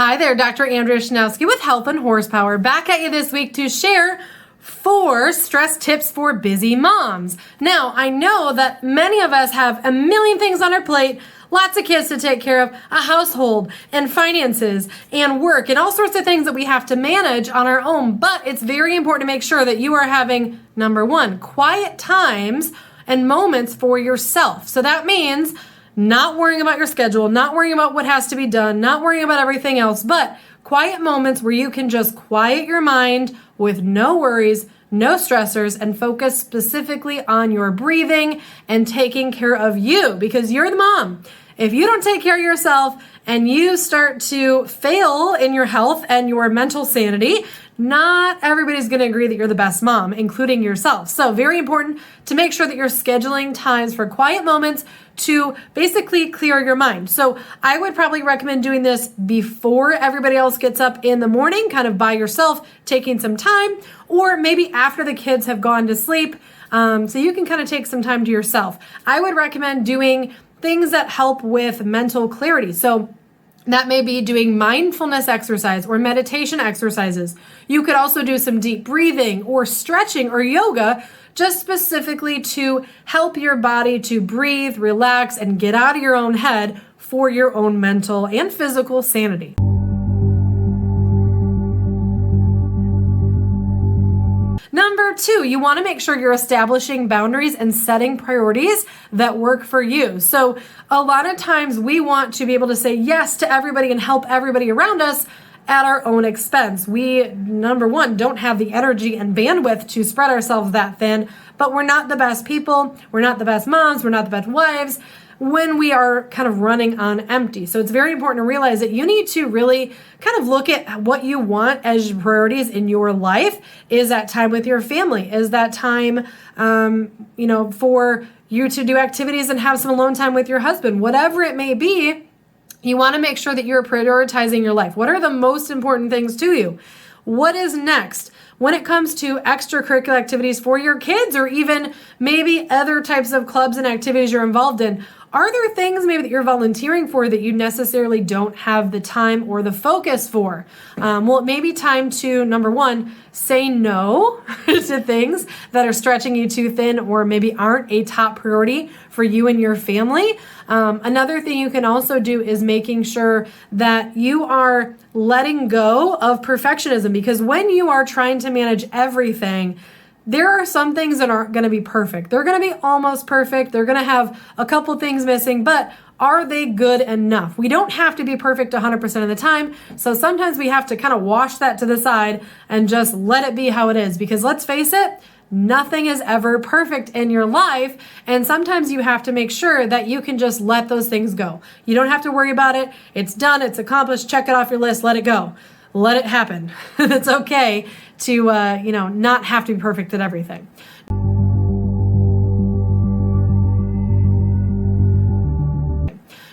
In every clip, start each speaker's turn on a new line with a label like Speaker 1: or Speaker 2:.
Speaker 1: Hi there, Dr. Andrea Schnowski with Health and Horsepower, back at you this week to share 4 stress tips for busy moms. Now, I know that many of us have a million things on our plate, lots of kids to take care of, a household and finances and work and all sorts of things that we have to manage on our own. But it's very important to make sure that you are having, number 1, quiet times and moments for yourself. So that means not worrying about your schedule, not worrying about what has to be done, not worrying about everything else, but quiet moments where you can just quiet your mind with no worries, no stressors, and focus specifically on your breathing and taking care of you, because you're the mom. If you don't take care of yourself and you start to fail in your health and your mental sanity, not everybody's going to agree that you're the best mom, including yourself. So very important to make sure that you're scheduling times for quiet moments to basically clear your mind. So I would probably recommend doing this before everybody else gets up in the morning, kind of by yourself, taking some time, or maybe after the kids have gone to sleep. So you can kind of take some time to yourself. I would recommend doing things that help with mental clarity. So that may be doing mindfulness exercise or meditation exercises. You could also do some deep breathing or stretching or yoga, just specifically to help your body to breathe, relax, and get out of your own head for your own mental and physical sanity. Number 2, you want to make sure you're establishing boundaries and setting priorities that work for you. So a lot of times we want to be able to say yes to everybody and help everybody around us at our own expense. We, number 1, don't have the energy and bandwidth to spread ourselves that thin, but we're not the best people. We're not the best moms. We're not the best wives when we are kind of running on empty. So it's very important to realize that you need to really kind of look at what you want as your priorities in your life. Is that time with your family? Is that time, for you to do activities and have some alone time with your husband? Whatever it may be, you want to make sure that you're prioritizing your life. What are the most important things to you? What is next? When it comes to extracurricular activities for your kids, or even maybe other types of clubs and activities you're involved in, are there things maybe that you're volunteering for that you necessarily don't have the time or the focus for? Well, it may be time to, number 1, say no to things that are stretching you too thin or maybe aren't a top priority for you and your family. Another thing you can also do is making sure that you are letting go of perfectionism, because when you are trying to manage everything, there are some things that aren't going to be perfect. They're going to be almost perfect. They're going to have a couple things missing, but are they good enough? We don't have to be perfect 100% of the time. So sometimes we have to kind of wash that to the side and just let it be how it is, because let's face it, nothing is ever perfect in your life. And sometimes you have to make sure that you can just let those things go. You don't have to worry about it. It's done. It's accomplished. Check it off your list. Let it go. Let it happen. It's okay to, not have to be perfect at everything.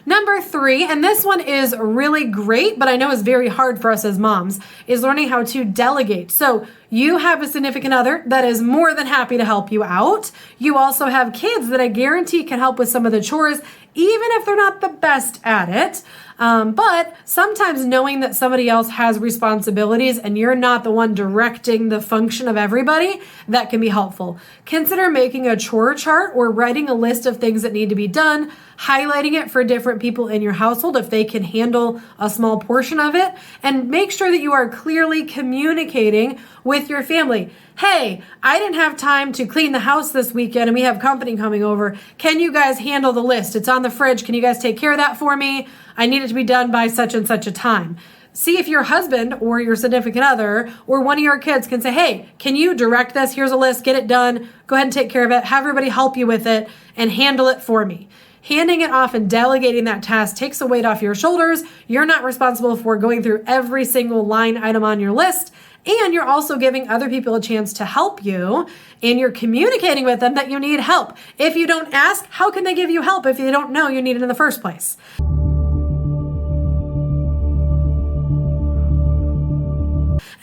Speaker 1: Number 3, and this one is really great, but I know is very hard for us as moms, is learning how to delegate. So you have a significant other that is more than happy to help you out. You also have kids that I guarantee can help with some of the chores, even if they're not the best at it. But sometimes knowing that somebody else has responsibilities and you're not the one directing the function of everybody, that can be helpful. Consider making a chore chart or writing a list of things that need to be done, highlighting it for different people in your household if they can handle a small portion of it, and make sure that you are clearly communicating with your family. Hey, I didn't have time to clean the house this weekend and we have company coming over. Can you guys handle the list? It's on the fridge. Can you guys take care of that for me? I need it to be done by such and such a time. See if your husband or your significant other or one of your kids can say, hey, can you direct this? Here's a list, get it done. Go ahead and take care of it. Have everybody help you with it and handle it for me. Handing it off and delegating that task takes a weight off your shoulders. You're not responsible for going through every single line item on your list. And you're also giving other people a chance to help you, and you're communicating with them that you need help. If you don't ask, how can they give you help if you don't know you need it in the first place?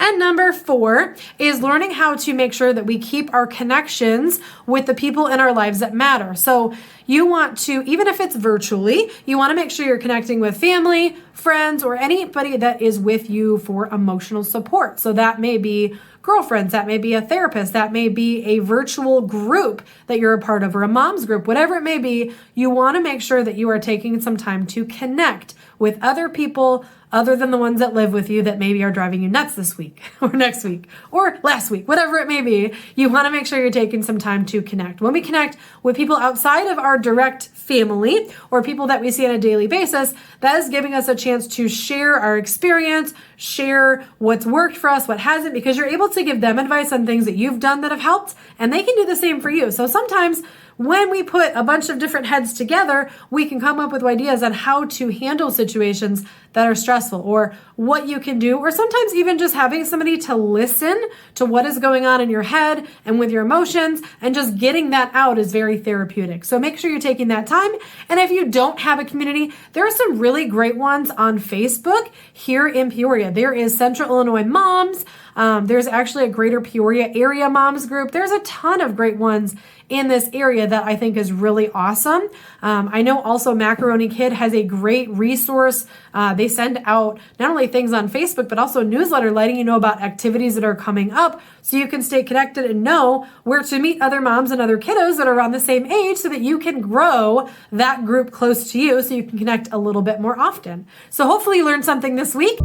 Speaker 1: And number 4 is learning how to make sure that we keep our connections with the people in our lives that matter. So you want to, even if it's virtually, you want to make sure you're connecting with family, friends, or anybody that is with you for emotional support. So that may be girlfriends, that may be a therapist, that may be a virtual group that you're a part of, or a mom's group, whatever it may be. You want to make sure that you are taking some time to connect with other people other than the ones that live with you that maybe are driving you nuts this week or next week or last week, whatever it may be. You want to make sure you're taking some time to connect. When we connect with people outside of our direct family or people that we see on a daily basis, that is giving us a chance to share our experience, share what's worked for us, what hasn't, because you're able to give them advice on things that you've done that have helped, and they can do the same for you. So sometimes when we put a bunch of different heads together, we can come up with ideas on how to handle situations that are stressful or what you can do, or sometimes even just having somebody to listen to what is going on in your head and with your emotions, and just getting that out is very therapeutic. So make sure you're taking that time. And if you don't have a community, there are some really great ones on Facebook here in Peoria. There is Central Illinois Moms. There's actually a Greater Peoria Area Moms group. There's a ton of great ones in this area that I think is really awesome. I know also Macaroni Kid has a great resource. They send out not only things on Facebook, but also a newsletter letting you know about activities that are coming up so you can stay connected and know where to meet other moms and other kiddos that are around the same age so that you can grow that group close to you so you can connect a little bit more often. So hopefully you learned something this week.